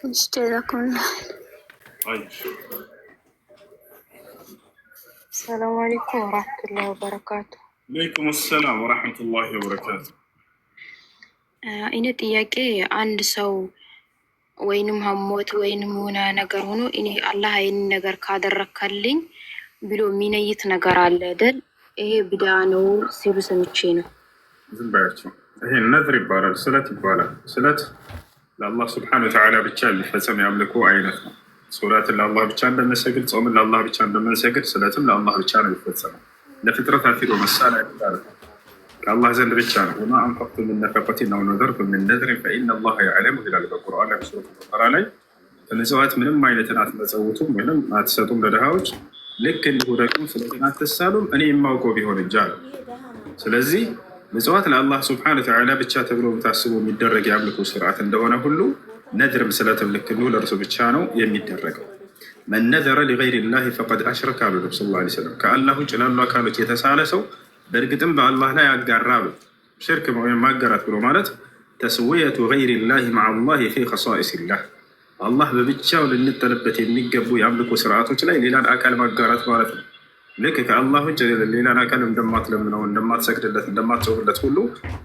جزاكم الله. طيب. السلام عليكم ورحمة الله وبركاته. عليكم السلام ورحمة الله وبركاته. እኔ ጥያቄ አንድ ሰው ወይንም ሀሞት ወይንም ሆነ ነገር ሆኖ እኔ አላህ ይህንን ነገር ካደረከልኝ ብሎ የሚነይት ነገር አለ አይደል? ይሄ ቢዳ ነው ሲሉ ሰምቼ ነው። ዝም በያቸው። ይሄ ነዝር ይባላል፣ ስለት ይባላል። ስለት ለአላህ ስብሐነሁ ወተዓላ ብቻ የሚፈጸም የአምልኮ አይነት ነው። ሶላትን ለአላህ ብቻ እንደምንሰግድ፣ ጾምን ለአላህ ብቻ እንደምንሰግድ፣ ስለትም ለአላህ ብቻ ነው የሚፈጸመው። ለፍጥረታት ሂዶ መሳል አይባልም። ከአላህ ዘንድ ብቻ ነው። ወማ አንፈቅቱ ሚን ነፈቀቲን አው ነዘርቱም ሚን ነዝሪን ፈኢነላሀ የዕለሙ ይላል በቁርአን ላይ በሱረቱ በቀራ ላይ። ከምጽዋት ምንም አይነትን አትመጸውቱም ወይም አትሰጡም ለድሃዎች፣ ልክ እንዲሁ ደግሞ ስለትን አትሳሉም እኔ የማውቀው ቢሆን እንጂ አለ። ስለዚህ ምጽዋት ለአላህ ስብሐነሁ ወተዓላ ብቻ ተብሎ ታስቦ የሚደረግ የአምልኮ ስርዓት እንደሆነ ሁሉ ነድርም ስለትም ልክ እንዲሁ ለእርሱ ብቻ ነው የሚደረገው። መን ነዘረ ሊገይሪላሂ ፈቀድ አሽረከ አሉ ነብዩ ሰለላሁ ዐለይሂ ወሰለም። ከአላህ ውጭ ላሉ አካሎች የተሳለ ሰው በእርግጥም በአላህ ላይ አጋራ ብሎ ሽርክ ወይም ማጋራት ብሎ ማለት ተስዊየቱ ገይሪላሂ መዐላሂ ፊ ኸሳኢሲላህ፣ አላህ በብቻው ልንጠልበት የሚገቡ የአምልኮ ስርዓቶች ላይ ሌላን አካል ማጋራት ማለት ነው። ልክ ከአላህ ውጭ ሌላን አካል እንደማትለምነው፣ እንደማትሰግድለት፣ እንደማትጾምለት ሁሉ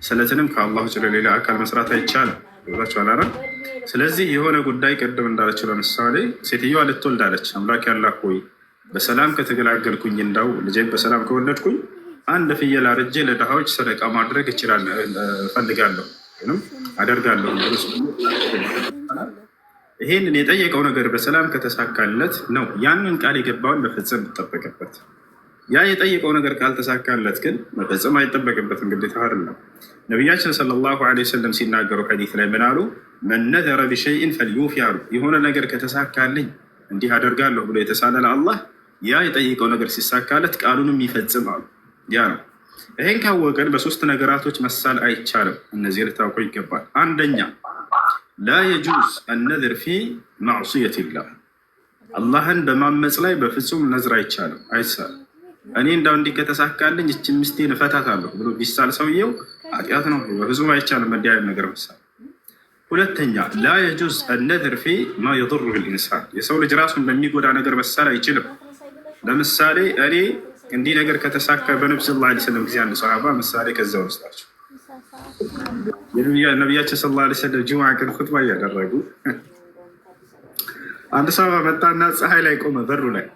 ስለትንም ከአላህ ውጭ ለሌላ አካል መስራት አይቻልም። ይዛቸዋል አረ። ስለዚህ የሆነ ጉዳይ ቅድም እንዳለችው ለምሳሌ ሴትዮዋ ልትወልዳለች። አምላክ ያላህ ሆይ በሰላም ከተገላገልኩኝ እንዳው ልጄን በሰላም ከወለድኩኝ አንድ ፍየል አርጄ ለድሃዎች ሰደቃ ማድረግ እፈልጋለሁ ወይም አደርጋለሁ። ይሄንን የጠየቀው ነገር በሰላም ከተሳካለት ነው ያንን ቃል የገባውን መፈጸም ይጠበቅበት። ያ የጠየቀው ነገር ካልተሳካለት ግን መፈጸም አይጠበቅበትም፣ ግዴታ አይደለም። ነቢያችን ሰለላሁ ዐለይሂ ወሰለም ሲናገሩ ሐዲስ ላይ ምን አሉ? መን ነዘረ ቢሸይኢን ፈልዩፊ አሉ። የሆነ ነገር ከተሳካልኝ እንዲህ አደርጋለሁ ብሎ የተሳለ ለአላህ ያ የጠየቀው ነገር ሲሳካለት ቃሉንም ይፈጽም አሉ። ያ ነው። ይሄን ካወቀን በሶስት ነገራቶች መሳል አይቻልም። እነዚህ ልታውቁ ይገባል። አንደኛ ላ የጁዝ አነዝር ፊ ማዕሲየቲላህ፣ አላህን በማመፅ ላይ በፍጹም ነዝር አይቻልም፣ አይሳልም። እኔ እንዳው እንዲህ ከተሳካልኝ እች ሚስቴን እፈታታለሁ ብሎ ቢሳል ሰውየው ኃጢአት ነው፣ በፍጹም አይቻልም እንዲህ አይነት ነገር መሳል። ሁለተኛ ላ የጁዝ አነዝር ፊ ማ የضሩ ልኢንሳን፣ የሰው ልጅ ራሱን በሚጎዳ ነገር መሳል አይችልም። ለምሳሌ እኔ እንዲህ ነገር ከተሳካ በነብዩ ሰለላሁ ዐለይሂ ወሰለም ጊዜ አንድ ሰሃባ ምሳሌ ከዛው ውስጣቸው ነቢያችን ሰለላሁ ዐለይሂ ወሰለም ጁምዓ ቀን ኹጥባ እያደረጉ አንድ ሰሃባ መጣና ፀሐይ ላይ ቆመ በሩ ላይ።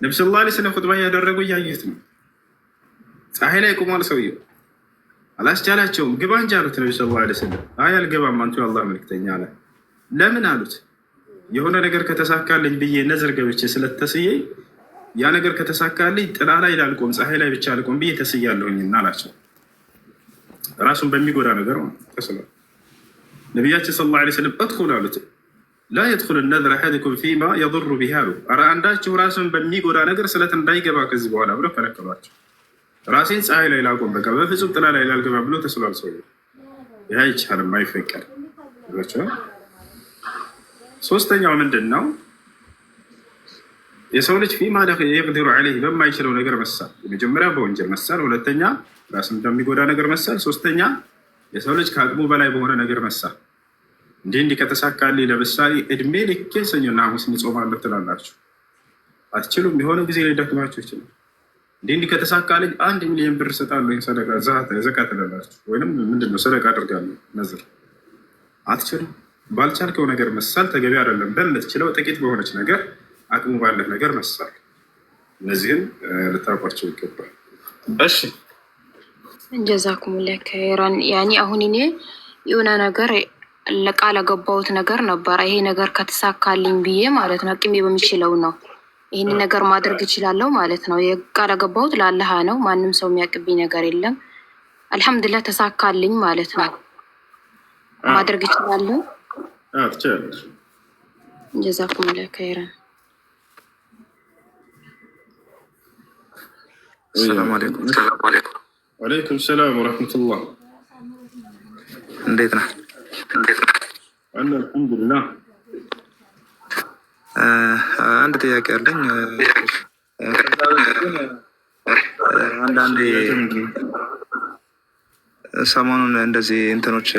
ነብዩ ሰለላሁ ዐለይሂ ወሰለም ኹጥባ እያደረጉ እያዩት ነው። ፀሐይ ላይ ቆሟል ሰውየው። አላስቻላቸውም። ግባ እንጂ አሉት ነብዩ ሰለላሁ ዐለይሂ ወሰለም። አይ አልገባም አንቱ የአላህ መልክተኛ አለ። ለምን አሉት? የሆነ ነገር ከተሳካልኝ ብዬ ነዝር ገብቼ ስለተስዬ ያ ነገር ከተሳካልኝ ጥላ ላይ ላልቆም ፀሐይ ላይ ብቻ አልቆም ብዬ ተስያለሁኝና አላቸው። ራሱን በሚጎዳ ነገር ተስሏል። ነቢያችን ሰለላሁ ዐለይሂ ወሰለም እድኹል አሉት። ላ የድኹል ነዝር አሐደኩም ፊማ የضሩ ቢሂ አሉ። ኧረ አንዳችሁ ራሱን በሚጎዳ ነገር ስለት እንዳይገባ ከዚህ በኋላ ብለው ከለከሏቸው። ራሴን ፀሐይ ላይ ላቆም በቃ በፍጹም ጥላ ላይ ላልገባ ብሎ ተስሏል ሰው። ይህ አይቻልም፣ አይፈቀድም። ሶስተኛው ምንድን ነው? የሰው ልጅ ፊማ የቅዲሩ ዐለይህ በማይችለው ነገር መሳል። የመጀመሪያ በወንጀል መሳል፣ ሁለተኛ ራስን በሚጎዳ ነገር መሳል፣ ሶስተኛ የሰው ልጅ ከአቅሙ በላይ በሆነ ነገር መሳል። እንዲህ ከተሳካልኝ ለምሳሌ እድሜ ልኬ ሰኞና ሐሙስ እጾማለሁ ትላላችሁ፣ አትችሉም። የሆነ ጊዜ ሊደክማችሁ ይችላል። እንዲህ ከተሳካልኝ 1 ሚሊዮን ብር እሰጣለሁ ሰደቃ ዘካ ትላላችሁ፣ ወይም ምንድነው ሰደቃ አድርጋለሁ ነዝር፣ አትችሉም። ባልቻልከው ነገር መሳል ተገቢ አይደለም። በምትችለው ጥቂት በሆነች ነገር አቅሙ ባለህ ነገር መሳል። እነዚህን ልታውቋቸው ይገባል። እሺ ጀዛኩሙላህ ኸይራን። ያኔ አሁን እኔ የሆነ ነገር ለቃል ገባሁት ነገር ነበር። ይሄ ነገር ከተሳካልኝ ብዬ ማለት ነው አቅሜ በሚችለው ነው ይህን ነገር ማድረግ እችላለሁ ማለት ነው። የቃል ገባሁት ለአላህ ነው። ማንም ሰው የሚያቅብኝ ነገር የለም። አልሐምዱሊላህ ተሳካልኝ ማለት ነው። ማድረግ እችላለሁ። ትችላለሽ። ጀዛኩሙላህ ኸይራን። ሰላም አለይኩም። ወአለይኩም ሰላም ወረሕመቱላህ። እንዴት ነህ? አልሐምዱሊላህ። አንድ ጥያቄ አለኝ። አንዳንዴ ሰሞኑን እንደዚህ እንትኖች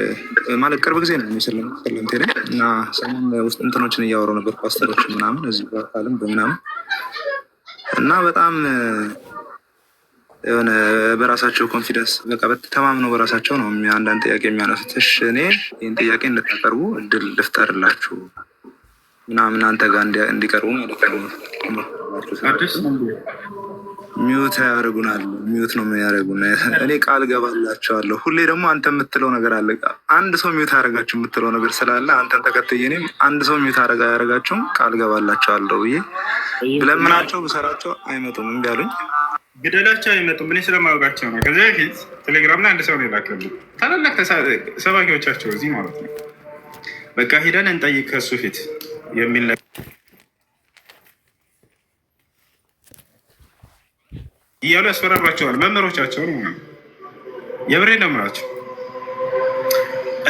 ማለት ቅርብ ጊዜ ነው ሰለምቴ ላይ እና ሰሞኑን ውስጥ እንትኖችን እያወሩ ነበር ፓስተሮች ምናምን እዚህ በአካልም በምናምን እና በጣም የሆነ በራሳቸው ኮንፊደንስ በቃ ተማምነው በራሳቸው ነው አንዳንድ ጥያቄ የሚያነሱት። እሺ እኔ ይህን ጥያቄ እንድታቀርቡ እድል ልፍጠርላችሁ ምናምን አንተ ጋር እንዲቀርቡ ሚዩት ያደርጉናል። ሚዩት ነው የሚያደርጉን። እኔ ቃል ገባላቸዋለሁ። ሁሌ ደግሞ አንተ የምትለው ነገር አለ። አንድ ሰው ሚዩት ያደረጋችሁ የምትለው ነገር ስላለ አንተን ተከትዬ እኔም አንድ ሰው ሚዩት ያደረጋችሁም ቃል ገባላቸዋለሁ ብዬ ብለምናቸው ብሰራቸው አይመጡም። እምቢ አሉኝ። ግደላቸው አይመጡም። እኔ ስለማወቃቸው ነው። ከዚህ በፊት ቴሌግራም ላይ አንድ ሰው ነው የላከልኝ። ታላላቅ ሰባኪዎቻቸው እዚህ ማለት ነው። በቃ ሂደን እንጠይቅ ከሱ ፊት የሚል እያሉ ያስፈራሯቸዋል። መምህሮቻቸውን ሆነ የብሬ ደምራቸው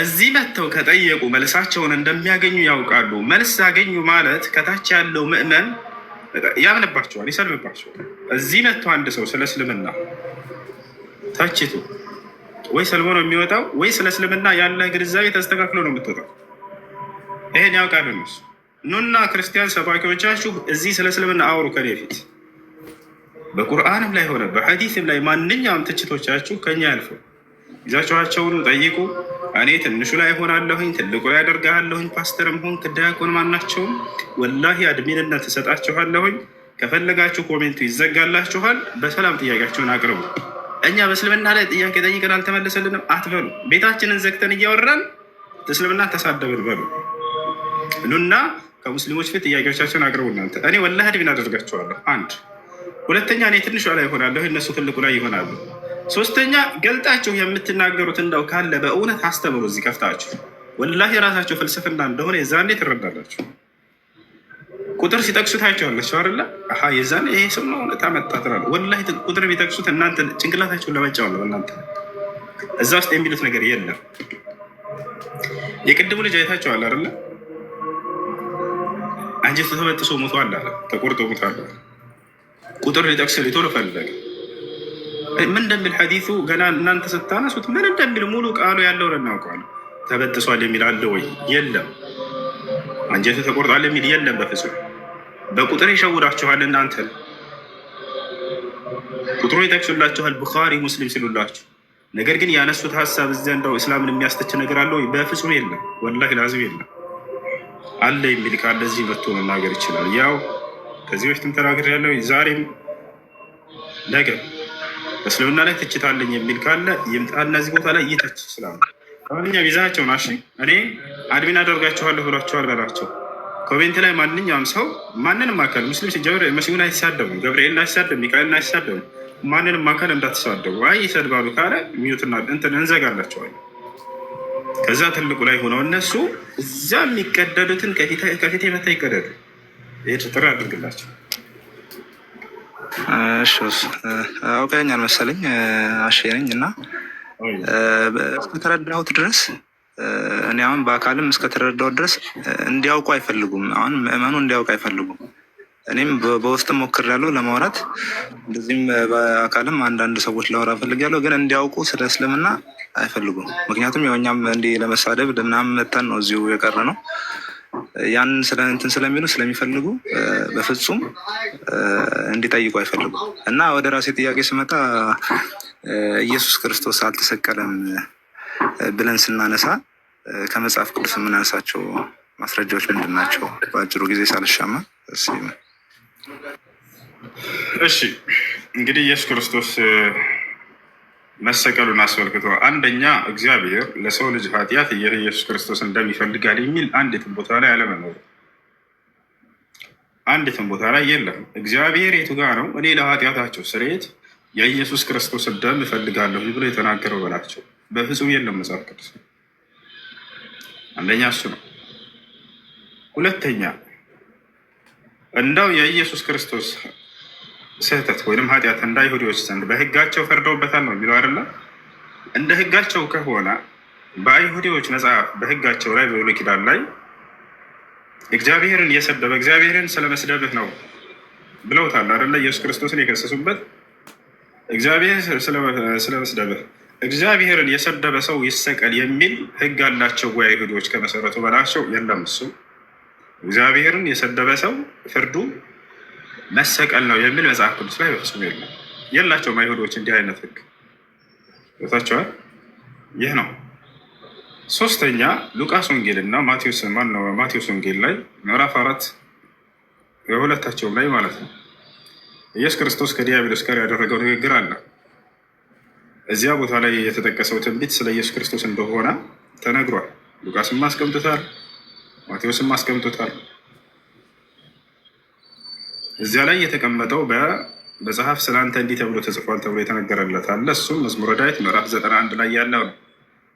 እዚህ መጥተው ከጠየቁ መልሳቸውን እንደሚያገኙ ያውቃሉ። መልስ ያገኙ ማለት ከታች ያለው ምዕመን ያምንባቸዋል፣ ይሰልምባቸዋል። እዚህ መጥቶ አንድ ሰው ስለ እስልምና ታችቱ ወይ ሰልሞ ነው የሚወጣው፣ ወይ ስለ እስልምና ያለ ግንዛቤ ተስተካክሎ ነው የምትወጣው። ይሄን ያውቃሉ እነሱ። ኑና ክርስቲያን ሰባኪዎቻችሁ እዚህ ስለ እስልምና አውሩ ከኔ ፊት። በቁርአንም ላይ ሆነ በሐዲስም ላይ ማንኛውም ትችቶቻችሁ ከኛ ያልፉ። ይዛችኋቸውን ጠይቁ። እኔ ትንሹ ላይ ሆናለሁኝ፣ ትልቁ ላይ አደርጋለሁኝ። ፓስተርም ሆን ዲያቆን ማናቸውም ወላሂ አድሚንነት ትሰጣችኋለሁኝ። ከፈለጋችሁ ኮሜንቱ ይዘጋላችኋል። በሰላም ጥያቄያችሁን አቅርቡ። እኛ በእስልምና ላይ ጥያቄ ጠይቀን አልተመለሰልንም አትበሉ። ቤታችንን ዘግተን እያወራን እስልምና ተሳደብን በሉ። ኑና ከሙስሊሞች ፊት ጥያቄዎቻቸውን አቅርቡ። እናንተ እኔ ወላሂ አድሚን አደርጋችኋለሁ። አንድ ሁለተኛ እኔ ትንሿ ላይ ይሆናለሁ፣ እነሱ ትልቁ ላይ ይሆናሉ። ሶስተኛ ገልጣችሁ የምትናገሩት እንደው ካለ በእውነት አስተምሩ። እዚህ ከፍታችሁ ወላሂ የራሳቸው ፍልስፍና እንደሆነ የዛኔ ትረዳላችሁ። ቁጥር ሲጠቅሱ ታያቸዋላችሁ አይደለ? የዛኔ ይሄ ስም ነው እውነት አመጣ ትላለ። ወላሂ ቁጥር ቢጠቅሱት እናንተ ጭንቅላታችሁን ለመጫወት ነው። እናንተ እዛ ውስጥ የሚሉት ነገር የለም። የቅድሙ ልጅ አይታችኋል አይደለ? አንጀቱ ተበጥሶ ሞቷል አለ፣ ተቆርጦ ሞቷል። ቁጥር ሊጠቅስ ሊቶሎ ፈለገ። ምን እንደሚል ሐዲሱ ገና እናንተ ስታነሱት ምን እንደሚል ሙሉ ቃሉ ያለውን እናውቀዋለን። ተበጥሷል የሚል አለ ወይ? የለም። አንጀቱ ተቆርጧል የሚል የለም በፍጹም። በቁጥር ይሸውዳችኋል። እናንተ ቁጥሩ ይጠቅሱላችኋል፣ ቡኻሪ ሙስሊም ሲሉላችሁ። ነገር ግን ያነሱት ሀሳብ እዚያ እንደው እስላምን የሚያስተች ነገር አለ ወይ? በፍጹም የለም። ወላሂ ላዚም የለም። አለ የሚል ካለ እዚህ መጥቶ መናገር ይችላል። ያው ከዚህ በፊትም ተናግር ያለው ዛሬም ነገ እስልምና ላይ ትችት አለኝ የሚል ካለ ይምጣ። እነዚህ ቦታ ላይ እየተች ስላሉ ማንኛውም ይዛቸውን እሺ፣ እኔ አድሚን አደርጋችኋለሁ ብሏቸዋል በላቸው። ኮሜንት ላይ ማንኛውም ሰው ማንንም አካል ሙስሊም ሲጀምር መሲሁን አይሳደቡ፣ ገብርኤልን አይሳደቡ፣ ሚካኤልን አይሳደቡ። ማንንም አካል እንዳትሳደቡ። አይ ይሰድባሉ ካለ ሚዩትና እንትን እንዘጋላቸዋለን። ከዛ ትልቁ ላይ ሆነው እነሱ እዛ የሚቀደዱትን ከፊቴ መታ ይቀደዱ። ይህ ጥሪ አድርግላቸው። አውቀኛል መሰለኝ አሼ ነኝ እና እስከተረዳሁት ድረስ እኔ አሁን በአካልም እስከተረዳሁት ድረስ እንዲያውቁ አይፈልጉም። አሁን ምዕመኑ እንዲያውቁ አይፈልጉም። እኔም በውስጥም ሞክሬያለሁ ለማውራት፣ እንደዚህም በአካልም አንዳንድ ሰዎች ላወራ ፈልጌያለሁ። ግን እንዲያውቁ ስለ እስልምና አይፈልጉም። ምክንያቱም የኛም እንዲህ ለመሳደብ ለምናምን መተን ነው እዚሁ የቀረ ነው። ያን ስለ እንትን ስለሚሉ ስለሚፈልጉ በፍጹም እንዲጠይቁ አይፈልጉ እና ወደ ራሴ ጥያቄ ስመጣ ኢየሱስ ክርስቶስ አልተሰቀለም ብለን ስናነሳ ከመጽሐፍ ቅዱስ የምናነሳቸው ማስረጃዎች ምንድን ናቸው? በአጭሩ ጊዜ ሳልሻማ። እሺ እንግዲህ ኢየሱስ ክርስቶስ መሰቀሉን አስመልክቶ አንደኛ እግዚአብሔር ለሰው ልጅ ኃጢአት ኢየሱስ ክርስቶስ እንደሚፈልጋል የሚል አንዲትም ቦታ ላይ አለመኖሩ፣ አንዲትም ቦታ ላይ የለም። እግዚአብሔር የቱ ጋ ነው እኔ ለኃጢአታቸው ስርየት የኢየሱስ ክርስቶስ ደም እፈልጋለሁ ብሎ የተናገረው በላቸው? በፍጹም የለም መጽሐፍ ቅዱስ። አንደኛ እሱ ነው። ሁለተኛ እንዳው የኢየሱስ ክርስቶስ ስህተት ወይም ኃጢአት እንደ አይሁዶች ዘንድ በሕጋቸው ፈርደውበታል ነው የሚለው አይደለ? እንደ ሕጋቸው ከሆነ በአይሁዲዎች መጽሐፍ በሕጋቸው ላይ በብሉይ ኪዳን ላይ እግዚአብሔርን የሰደበ እግዚአብሔርን ስለመስደብህ ነው ብለውታል አይደለ? ኢየሱስ ክርስቶስን የከሰሱበት እግዚአብሔር ስለመስደብህ እግዚአብሔርን የሰደበ ሰው ይሰቀል የሚል ህግ አላቸው ወይ አይሁዶች? ከመሰረቱ በላቸው የለም። እሱ እግዚአብሔርን የሰደበ ሰው ፍርዱ መሰቀል ነው የሚል መጽሐፍ ቅዱስ ላይ በፍጹም የለም። የላቸውም አይሁዶች እንዲህ አይነት ህግ ቦታቸዋል። ይህ ነው። ሶስተኛ ሉቃስ ወንጌል እና ማቴዎስ ወንጌል ላይ ምዕራፍ 4 የሁለታቸውም ላይ ማለት ነው ኢየሱስ ክርስቶስ ከዲያብሎስ ጋር ያደረገው ንግግር አለ። እዚያ ቦታ ላይ የተጠቀሰው ትንቢት ስለ ኢየሱስ ክርስቶስ እንደሆነ ተነግሯል። ሉቃስም አስቀምጦታል፣ ማቴዎስም አስቀምጦታል። እዚያ ላይ የተቀመጠው በመጽሐፍ ስለ አንተ እንዲህ ተብሎ ተጽፏል ተብሎ የተነገረለት አለ። እሱም መዝሙረ ዳዊት ምዕራፍ 91 ላይ ያለው ነው።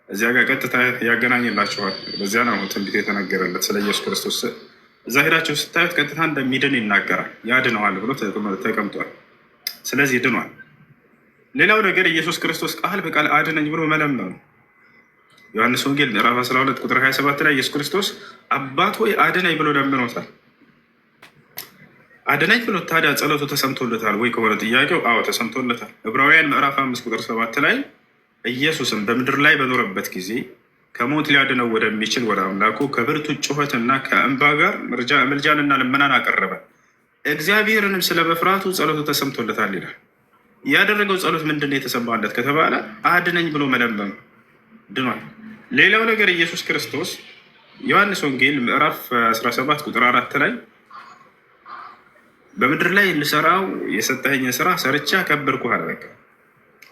እዚያ ጋር ቀጥታ ያገናኝላቸዋል። በዚያ ነው ትንቢት የተነገረለት ስለ ኢየሱስ ክርስቶስ። እዛ ሄዳቸው ስታዩት ቀጥታ እንደሚድን ይናገራል። ያድነዋል ብሎ ተቀምጧል። ስለዚህ ድኗል። ሌላው ነገር ኢየሱስ ክርስቶስ ቃል በቃል አድነኝ ብሎ መለመኑ ዮሐንስ ወንጌል ምዕራፍ 12 ቁጥር 27 ላይ ኢየሱስ ክርስቶስ አባት ሆይ አድነኝ ብሎ ለምኖታል። አድነኝ ብሎ ታዲያ ጸሎቱ ተሰምቶለታል ወይ ከሆነ ጥያቄው አዎ ተሰምቶለታል። ዕብራውያን ምዕራፍ 5 ቁጥር 7 ላይ ኢየሱስም በምድር ላይ በኖረበት ጊዜ ከሞት ሊያድነው ወደሚችል ወደ አምላኩ ከብርቱ ጩኸትና ከእንባ ጋር ምልጃንና ልመናን አቀረበ፣ እግዚአብሔርንም ስለ መፍራቱ ጸሎቱ ተሰምቶለታል ይላል። ያደረገው ጸሎት ምንድን ነው የተሰማለት ከተባለ አድነኝ ብሎ መለመኑ ድኗል። ሌላው ነገር ኢየሱስ ክርስቶስ ዮሐንስ ወንጌል ምዕራፍ 17 ቁጥር 4 ላይ በምድር ላይ ልሰራው የሰጠኸኝን ስራ ሰርቼ አከበርኩህ አለ። በቃ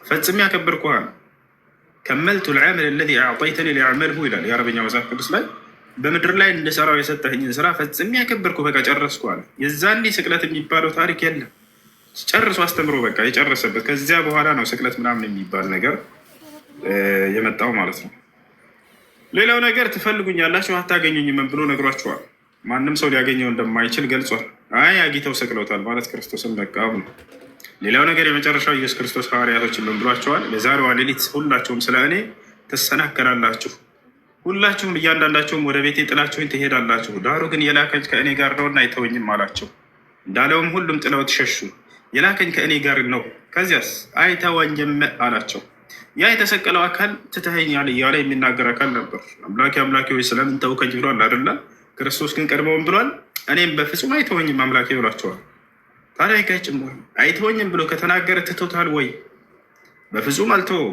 ፈጽሜ አከበርኩህ አለ። ከመልቱ ልዓመል ለዚ አዕጠይተኒ ሊአዕመልሁ ይላል የአረበኛ መጽሐፍ ቅዱስ ላይ። በምድር ላይ እንድሰራው የሰጠኸኝን ስራ ፈጽሜ አከበርኩህ፣ በቃ ጨረስኩ አለ። የዛኔ ስቅለት የሚባለው ታሪክ የለም። ጨርሶ አስተምሮ በቃ የጨረሰበት። ከዚያ በኋላ ነው ስቅለት ምናምን የሚባል ነገር የመጣው ማለት ነው። ሌላው ነገር ትፈልጉኛላችሁ አታገኙኝም ብሎ ነግሯቸዋል። ማንም ሰው ሊያገኘው እንደማይችል ገልጿል። አይ አግኝተው ሰቅለውታል ማለት ክርስቶስን መቃወም ነው። ሌላው ነገር የመጨረሻው ኢየሱስ ክርስቶስ ሐዋርያቶችን ምን ብሏቸዋል? በዛሬዋ ሌሊት ሁላችሁም ስለ እኔ ትሰናከላላችሁ፣ ሁላችሁም እያንዳንዳችሁም ወደ ቤቴ ጥላችሁኝ ትሄዳላችሁ፣ ዳሩ ግን የላከኝ ከእኔ ጋር ነውና አይተወኝም አላቸው። እንዳለውም ሁሉም ጥለውት ሸሹ። የላከኝ ከእኔ ጋር ነው፣ ከዚያስ አይተወኝም አላቸው። ያ የተሰቀለው አካል ትተኸኛል እያለ የሚናገር አካል ነበር። አምላኬ አምላኬ ወይ ስለምን ተውከኝ ብሏል አይደለ? ክርስቶስ ግን ቀድመውም ብሏል፣ እኔም በፍጹም አይተወኝም አምላኬ ብሏቸዋል። ታዲያ ይጋጭም አይተወኝም ብሎ ከተናገረ ትቶታል ወይ? በፍጹም አልተወው።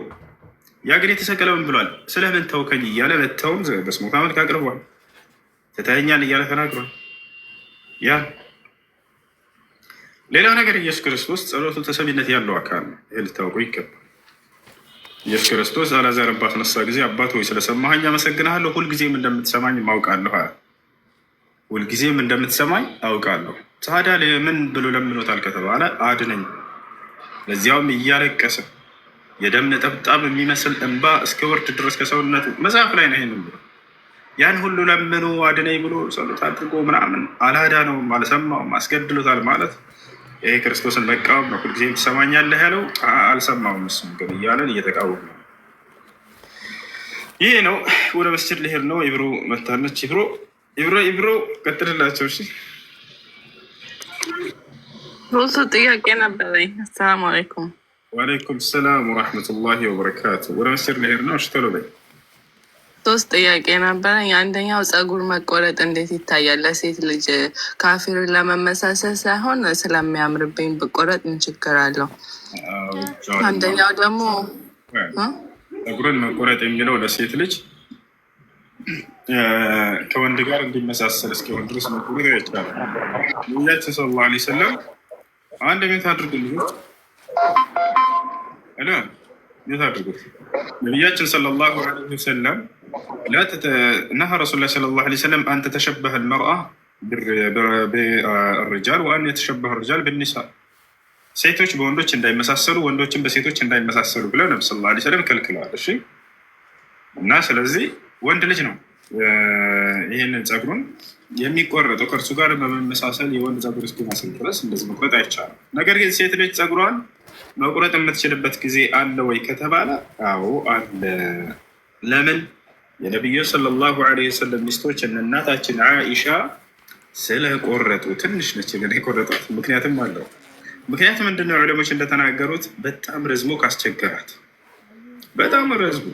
ያ ግን የተሰቀለውን ብሏል፣ ስለምን ተውከኝ እያለ መተውም በስሞታ መልክ አቅርቧል። ትተኸኛል እያለ ተናግሯል። ያ ሌላው ነገር ኢየሱስ ክርስቶስ ጸሎቱ ተሰሚነት ያለው አካል ነው። ይህ ልታወቁ ይገባል። ኢየሱስ ክርስቶስ አልዓዛርን ባስነሳ ጊዜ አባት ሆይ ስለሰማኸኝ አመሰግንሃለሁ፣ ሁልጊዜም እንደምትሰማኝ አውቃለሁ። ሁልጊዜም እንደምትሰማኝ አውቃለሁ። ታዲያ ምን ብሎ ለምኖታል ከተባለ አድነኝ፣ ለዚያውም እያለቀሰ የደም ነጠብጣብ የሚመስል እንባ እስከ ወርድ ድረስ ከሰውነቱ መጽሐፍ ላይ ነው። ይህን ብሎ ያን ሁሉ ለምኖ አድነኝ ብሎ ጸሎት አድርጎ ምናምን አላዳነውም፣ አልሰማውም፣ አስገድሎታል ማለት ይሄ ክርስቶስን መቃወም ነው። ሁልጊዜም ትሰማኛለህ ያለው አልሰማውም፣ እሱም ግን እያለን እየተቃወም ነው። ይሄ ነው። ወደ መስጅድ ልሄድ ነው። ኢብሮ መታለች። ኢብሮ ቀጥልላቸው። እሺ ብዙ ጥያቄ ነበረኝ። አሰላሙ አለይኩም። ወአለይኩም ሰላም ወራህመቱላሂ ወበረካቱ። ወደ መስጅድ ልሄድ ነው። እሺ ቶሎ በይ። 3 ጥያቄ ነበረኝ። አንደኛው ፀጉር መቆረጥ እንዴት ይታያል? ለሴት ልጅ ካፊርን ለመመሳሰል ሳይሆን ስለሚያምርብኝ ብቆረጥ ምን ችግር አለው? አንደኛው ደግሞ ፀጉርን መቆረጥ የሚለው ለሴት ልጅ ከወንድ ጋር እንዲመሳሰል እስኪሆን ድረስ መቆረጥ ይቻላል። ነቢያችን ሰለላሁ ዐለይሂ ወሰለም አንድ ቤት አድርጉ ልጆች ቤት አድርጉት። ነቢያችን ሰለላሁ ዐለይሂ ወሰለም ነሃ ረሱሉላህ ሰለላሁ ዐለይሂ ወሰለም አን ተተሸበሀ አልመርአ بالرجال وأن يتشبه الرجال بالنساء ሴቶች በወንዶች እንዳይመሳሰሉ ወንዶችን በሴቶች እንዳይመሳሰሉ ብለው ነብዩ ሰለላሁ ዐለይሂ ወሰለም ከልክለዋል። እሺ እና ስለዚህ ወንድ ልጅ ነው ይህንን ፀጉሩን የሚቆረጠው ከእርሱ ጋር በመመሳሰል የወንድ ፀጉር እስኪመስል ድረስ እንደዚህ መቁረጥ አይቻልም። ነገር ግን ሴት ልጅ ፀጉሯን መቁረጥ የምትችልበት ጊዜ አለ ወይ ከተባለ አዎ አለ። ለምን? የነቢዩ ሰለላሁ ዐለይሂ ወሰለም ሚስቶች እናታችን አይሻ ስለቆረጡ ትንሽ ነች ግን የቆረጧት ምክንያትም አለው። ምክንያቱም ምንድነው? ዑለሞች እንደተናገሩት በጣም ረዝሞ ካስቸገራት በጣም ረዝሙ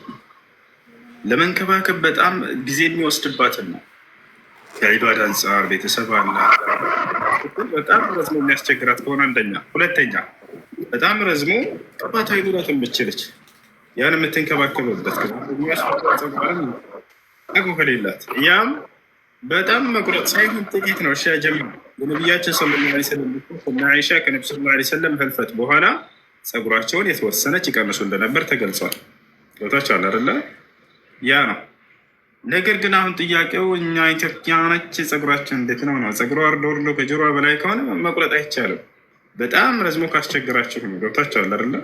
ለመንከባከብ በጣም ጊዜ የሚወስድባትን ነው። ከዒባዳ አንጻር ቤተሰብ አለ። በጣም ረዝሞ የሚያስቸግራት ከሆነ አንደኛ፣ ሁለተኛ በጣም ረዝሞ ቅባት አይኑራት የምችልች ያን የምትንከባከብበት ጠጉ ከሌላት ያም በጣም መቁረጥ ሳይሆን ጥቂት ነው። እሺ ጀምር የነቢያችን ሰለላሁ ዐለይሂ ወሰለም እና አይሻ ከነቢ ሰለላሁ ዐለይሂ ወሰለም ህልፈት በኋላ ፀጉራቸውን የተወሰነች ይቀንሱ እንደነበር ተገልጿል። ቦታቸው አይደለ? ያ ነው። ነገር ግን አሁን ጥያቄው እኛ ኢትዮጵያኖች ፀጉራችን እንዴት ነው ነው? ፀጉሯ ወርዶ ወርዶ ከጆሮ በላይ ከሆነ መቁረጥ አይቻልም። በጣም ረዝሞ ካስቸግራችሁ ነው። ገብታችሁ አይደለ?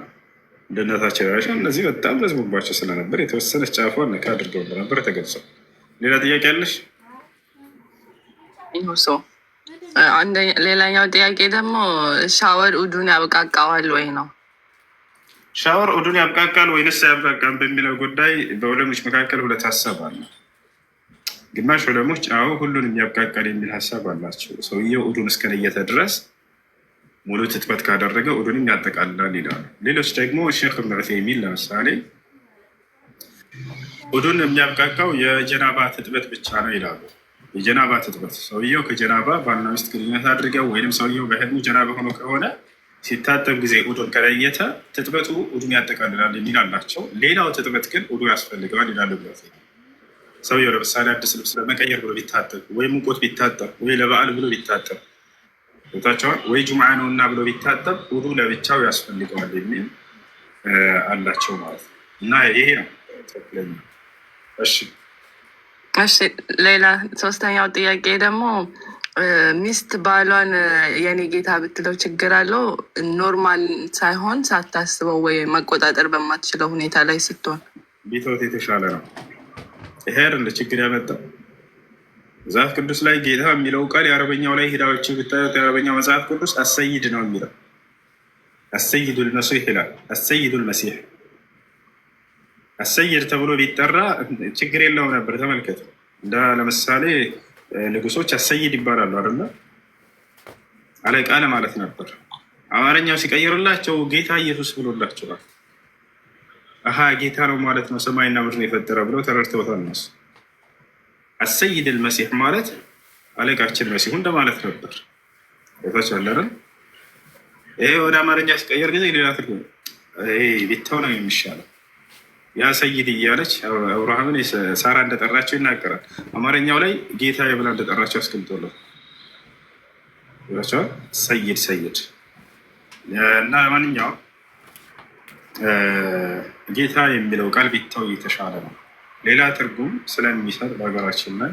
እንደነታቸው አይሻ እነዚህ በጣም ረዝሞባቸው ስለነበር የተወሰነች ጫፏን ነካ አድርገው እንደነበር ተገልጿል። ሌላ ጥያቄ አለሽ? ሌላኛው ጥያቄ ደግሞ ሻወር ኡዱን ያብቃቃዋል ወይ ነው? ሻወር ኡዱን ያብቃቃል ወይንስ አያብቃቃም በሚለው ጉዳይ በዑለሞች መካከል ሁለት ሀሳብ አለ። ግማሽ ዑለሞች አዎ ሁሉንም ያብቃቃል የሚል ሀሳብ አላቸው። ሰውየው ኡዱን እስከለየተ ድረስ ሙሉ ትጥበት ካደረገ ኡዱንም ያጠቃልላል ይላሉ። ሌሎች ደግሞ ሼክ ኢብኑ ዑሰይሚን ለምሳሌ ኡዱን የሚያብቃቃው የጀናባ ትጥበት ብቻ ነው ይላሉ። የጀናባ ትጥበት ሰውየው ከጀናባ ባልና ሚስት ግንኙነት አድርገው ወይም ሰውየው በህልሙ ጀናባ ሆኖ ከሆነ ሲታጠብ ጊዜ ኡዱን ከለየተ ትጥበቱ ኡዱን ያጠቃልላል የሚል አላቸው። ሌላው ትጥበት ግን ኡዱ ያስፈልገዋል ይላሉ። ሰውየው ለምሳሌ አዲስ ልብስ ለመቀየር ብሎ ቢታጠብ ወይ ሙቆት ቢታጠብ ወይ ለበዓል ብሎ ቢታጠብ ቦታቸዋል ወይ ጁምዓ ነው እና ብሎ ቢታጠብ ኡዱ ለብቻው ያስፈልገዋል የሚል አላቸው ማለት ነው። እና ይሄ ነው ትክክለኛ። እሺ ሌላ ሶስተኛው ጥያቄ ደግሞ ሚስት ባሏን የኔ ጌታ ብትለው ችግር አለው? ኖርማል ሳይሆን ሳታስበው ወይ መቆጣጠር በማትችለው ሁኔታ ላይ ስትሆን ቢተውት የተሻለ ነው። ይሄ አይደለ ችግር ያመጣው። መጽሐፍ ቅዱስ ላይ ጌታ የሚለው ቃል የአረበኛው ላይ ሂዳዎች ብታዩት የአረበኛው መጽሐፍ ቅዱስ አሰይድ ነው የሚለው። አሰይዱል መሲህ ይላል። አሰይዱል መሲህ አሰይድ ተብሎ ቢጠራ ችግር የለውም ነበር። ተመልከት፣ እንደ ለምሳሌ ንጉሶች አሰይድ ይባላሉ አይደለ? አለቃ ለማለት ነበር። አማርኛው ሲቀይርላቸው ጌታ ኢየሱስ ብሎላቸዋል። አሀ ጌታ ነው ማለት ነው ሰማይና ምድርን የፈጠረ ብለው ተረድተውታል እነሱ። አሰይድል መሲህ ማለት አለቃችን መሲሁ እንደማለት ነበር። ታቻለረ ይሄ ወደ አማርኛ ሲቀየር ጊዜ ሌላ ትርጉም ቢተው ነው የሚሻለው። ያ ሰይድ እያለች አብርሃምን ሳራ እንደጠራቸው ይናገራል። አማርኛው ላይ ጌታ የብላ እንደጠራቸው አስቀምጦለት ይላቸዋል። ሰይድ ሰይድ እና ለማንኛውም ጌታ የሚለው ቃል ቢተው የተሻለ ነው። ሌላ ትርጉም ስለሚሰጥ በሀገራችን ላይ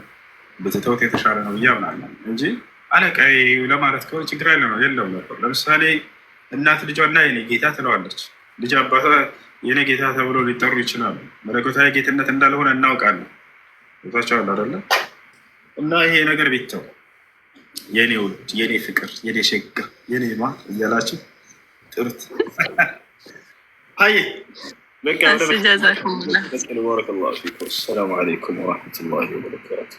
ብትተውት የተሻለ ነው ብዬ አምናለሁ እንጂ አለቃዬ ለማለት ከሆነ ችግር ያለ ነው የለውም ነበር። ለምሳሌ እናት ልጇና የኔ ጌታ ትለዋለች። ልጅ አባቷ የኔ ጌታ ተብሎ ሊጠሩ ይችላሉ። መለኮታዊ ጌትነት እንዳልሆነ እናውቃለን። ቦታቸዋል አይደለ? እና ይሄ ነገር ቢተው የኔ ውድ፣ የኔ ፍቅር፣ የኔ ሸጋ፣ የኔ ማ እያላችሁ ጥሩት። አይ በቃ ባረከ ላሁ ፊኩም። ሰላሙ አለይኩም ወረሕመቱላሂ ወበረካቱ።